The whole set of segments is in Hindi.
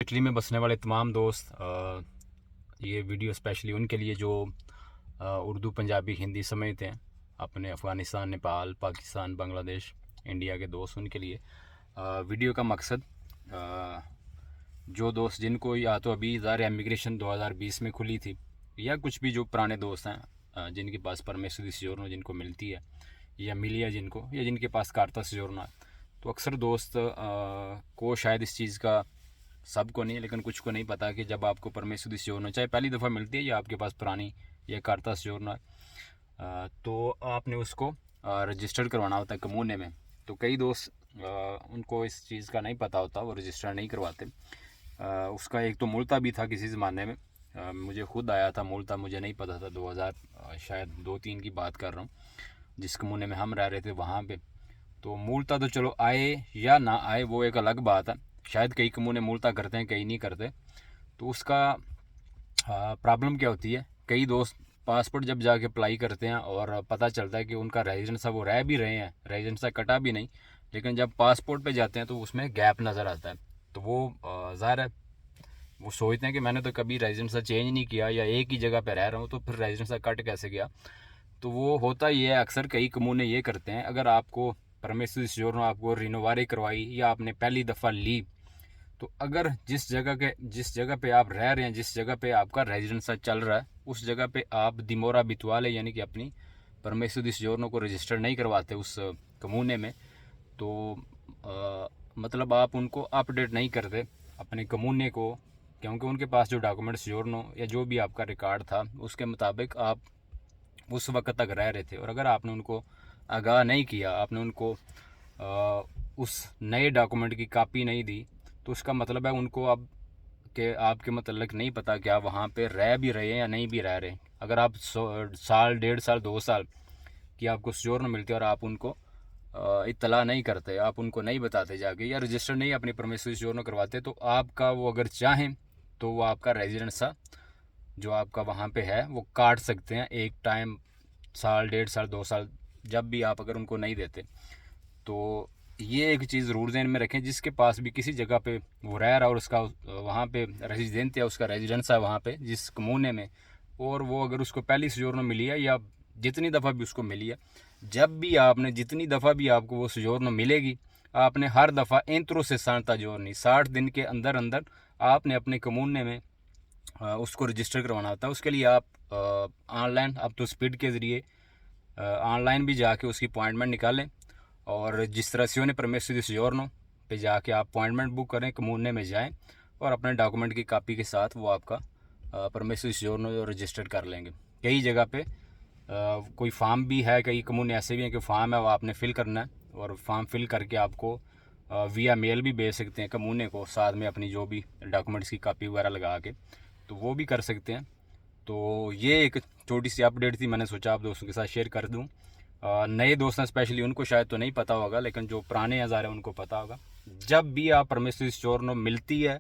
इटली में बसने वाले तमाम दोस्त, ये वीडियो स्पेशली उनके लिए जो उर्दू पंजाबी हिंदी समझते हैं, अपने अफ़गानिस्तान, नेपाल, पाकिस्तान, बांग्लादेश, इंडिया के दोस्त, उनके लिए वीडियो का मकसद जो दोस्त जिनको या तो अभी ज़ाहिर इमिग्रेशन 2020 में खुली थी, या कुछ भी जो पुराने दोस्त हैं जिनके पास परमिशन सिजोर्नो जिनको मिलती है या मिली है जिनको, या जिनके पास कार्ता सिजोर्नो है, तो अक्सर दोस्त को शायद इस चीज़ का, सबको नहीं लेकिन कुछ को नहीं पता कि जब आपको परमिशन सिजोर्नो चाहे पहली दफ़ा मिलती है या आपके पास पुरानी या कार्ता सिजोर्नो है, तो आपने उसको रजिस्टर्ड करवाना होता है कमूने में। तो कई दोस्त उनको इस चीज़ का नहीं पता होता, वो रजिस्टर नहीं करवाते। उसका एक तो मुल्ता भी था किसी ज़माने में, मुझे खुद आया था मुल्ता, मुझे नहीं पता था। 2000 शायद 2-3 की बात कर रहा हूँ, जिस कमूने में हम रह रहे थे वहाँ पे। तो मूलता तो चलो आए या ना आए वो एक अलग बात है, शायद कई कमूने मूलता करते हैं, कई नहीं करते। तो उसका प्रॉब्लम क्या होती है, कई दोस्त पासपोर्ट जब जाके अप्लाई करते हैं और पता चलता है कि उनका रेजिडेंस वो रह भी रहे हैं, रेजिडेंस कटा भी नहीं, लेकिन जब पासपोर्ट पे जाते हैं तो उसमें गैप नज़र आता है। तो वो ज़ाहिर है वो सोचते हैं कि मैंने तो कभी रेजिडेंस चेंज नहीं किया या एक ही जगह पे रह रहा हूँ, तो फिर रेजिडेंस कट कैसे गया। तो वो होता ये है, अक्सर कई कमूने ये करते हैं, अगर आपको परमिशन सिजोर्नो आपको रिनोवारी करवाई या आपने पहली दफ़ा ली, तो अगर जिस जगह पे आप रह रहे हैं, जिस जगह पे आपका रेजिडेंस चल रहा है, उस जगह पे आप दिमोरा बितवाले यानी कि अपनी परमिशन सिजोर्नो को रजिस्टर नहीं करवाते उस कमूने में, तो मतलब आप उनको अपडेट नहीं करते अपने कमूने को, क्योंकि उनके पास जो डॉक्यूमेंट सिजोर्नो या जो भी आपका रिकॉर्ड था उसके मुताबिक आप उस वक्त तक रह रहे थे। और अगर आपने उनको आगाह नहीं किया, आपने उनको उस नए डॉक्यूमेंट की कापी नहीं दी, तो उसका मतलब है उनको अब के आपके मतलब नहीं पता कि आप वहाँ पे रह भी रहे हैं या नहीं भी रह रहे। अगर आप साल, 1.5 साल, 2 साल की आपको सिजोर्नो मिलती है और आप उनको इत्तला नहीं करते, आप उनको नहीं बताते जाके या रजिस्टर नहीं अपनी परमिशन सिजोर्नो करवाते, तो आपका वो अगर चाहें तो वो आपका रेजिडेंस जो आपका वहाँ पे है वो काट सकते हैं एक टाइम, साल, 1.5 साल, 2 साल, जब भी आप अगर उनको नहीं देते। तो ये एक चीज़ ज़रूर ध्यान में रखें, जिसके पास भी किसी जगह पे वो रह रहा है और उसका वहाँ पे रेजिडेंट है, उसका रेजिडेंस है वहाँ पे जिस कमूने में, और वो अगर उसको पहली सिजोर्नो मिली है या जितनी दफ़ा भी उसको मिली है, जब भी आपने जितनी दफ़ा भी आपको वो सिजोर्नो मिलेगी, आपने हर दफ़ा इंत्रो से सांता जोड़नी, 60 दिन के अंदर अंदर आपने अपने कमूने में उसको रजिस्टर करवाना होता है। उसके लिए आप ऑनलाइन, अब तो स्पीड के ज़रिए ऑनलाइन भी जाके उसकी अपॉइंटमेंट निकालें, और जिस तरह से परमिशन सिजोर्नो पे जाके आप अपॉइंटमेंट बुक करें, कमूने में जाएं और अपने डॉक्यूमेंट की कापी के साथ वो आपका परमिशन सिजोर्नो रजिस्टर्ड कर लेंगे। कई जगह पे कोई फार्म भी है, कई कमूने ऐसे भी हैं कि फार्म है वो आपने फ़िल करना है, और फार्म फिल करके आपको विया मेल भी भेज सकते हैं कमूने को, साथ में अपनी जो भी डॉक्यूमेंट्स की कापी वगैरह लगा के, तो वो भी कर सकते हैं। तो ये एक छोटी सी अपडेट थी, मैंने सोचा आप दोस्तों के साथ शेयर कर दूं। नए दोस्त हैं स्पेशली, उनको शायद तो नहीं पता होगा, लेकिन जो पुराने हज़ार हैं उनको पता होगा। जब भी आप परमिशन सिजोर्नो मिलती है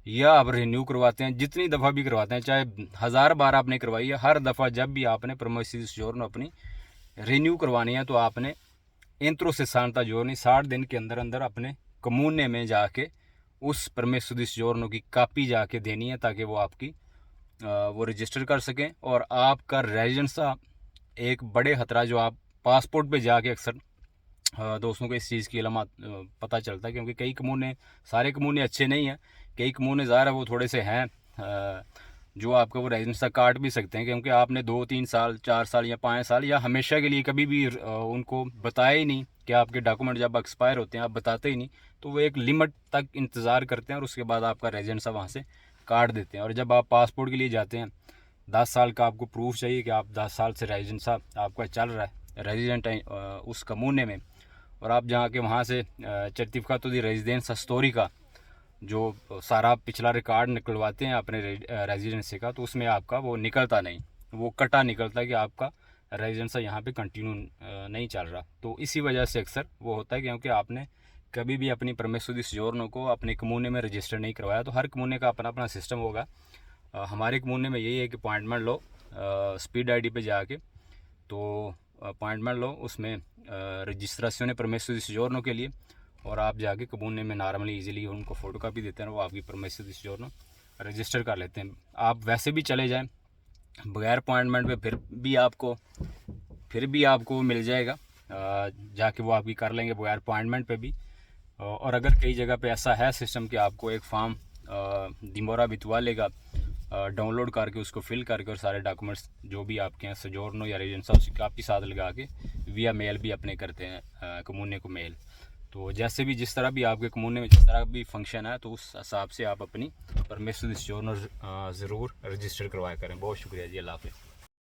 या आप रिन्यू करवाते हैं, जितनी दफ़ा भी करवाते हैं, चाहे 1000 बार आपने करवाई है, हर दफ़ा जब भी आपने परमिशन सिजोर्नो अपनी रिन्यू करवानी है, तो आपने इंत्रो से सांता जोड़नी, 60 दिन के अंदर अंदर अपने कमूने में जाके उस परमिशन सिजोर्नो की कापी जाके देनी है, ताकि वो आपकी वो रजिस्टर कर सकें और आपका रेजिडेंस एक बड़े खतरा जो आप पासपोर्ट पे जाके अक्सर दोस्तों को इस चीज़ की अलामत पता चलता है, क्योंकि कई कमूने, सारे कमूने अच्छे नहीं हैं, कई कमूने ज़ाहिर है वो थोड़े से हैं जो आपका वो रेजिडेंस काट भी सकते हैं, क्योंकि आपने 2-3 साल, 4 साल या 5 साल या हमेशा के लिए कभी भी उनको बताया ही नहीं कि आपके डॉक्यूमेंट जब एक्सपायर होते हैं आप बताते ही नहीं, तो वो एक लिमिट तक इंतज़ार करते हैं और उसके बाद आपका रेजिडेंस वहाँ से काट देते हैं। और जब आप पासपोर्ट के लिए जाते हैं, 10 साल का आपको प्रूफ चाहिए कि आप 10 साल से रेजिडेंस आपका चल रहा है, रेजिडेंट है उस कमूने में, और आप जहाँ के वहाँ से सर्टिफिकेट दी रेजिडेंस स्टोरी का जो सारा पिछला रिकॉर्ड निकलवाते हैं अपने रेजिडेंसी का, तो उसमें आपका वो निकलता नहीं, वो कटा निकलता है कि आपका रेजिडेंस यहाँ पे कंटिन्यू नहीं चल रहा। तो इसी वजह से अक्सर वो होता है, क्योंकि आपने कभी भी अपनी परमिशन सिजोर्नो को अपने कमूने में रजिस्टर नहीं करवाया। तो हर कमूने का अपना अपना सिस्टम होगा। हमारे कमूने में यही है कि अपॉइंटमेंट लो स्पीड आईडी पे जाके, तो अपॉइंटमेंट लो, उसमें रजिस्ट्रेशन परमिशन सिजोर्नो के लिए, और आप जाके कबूने में नॉर्मली इजीली उनको फ़ोटो कापी देते हैं, वो आपकी परमिशन दी सिजोर्नो रजिस्टर कर लेते हैं। आप वैसे भी चले जाएं बगैर अपॉइंटमेंट पे, फिर भी आपको मिल जाएगा, जाके वो आपकी कर लेंगे बगैर अपॉइंटमेंट पे भी। और अगर कई जगह पे ऐसा है सिस्टम कि आपको एक फॉर्म दिमोरा बितवा लेगा डाउनलोड करके, उसको फिल करके, और सारे डॉक्यूमेंट्स जो भी आपके हैं सजोर्नो या रेजिडेंस हाउस के आपके साथ लगा के विया मेल भी अपने करते हैं कमूने को मेल। तो जैसे भी जिस तरह भी आपके कमूने में जिस तरह भी फंक्शन है, तो उस हिसाब से आप अपनी परमिशन सजोर्नो ज़रूर रजिस्टर करवाया करें। बहुत शुक्रिया जी, अल्लाह हाफ़िज़।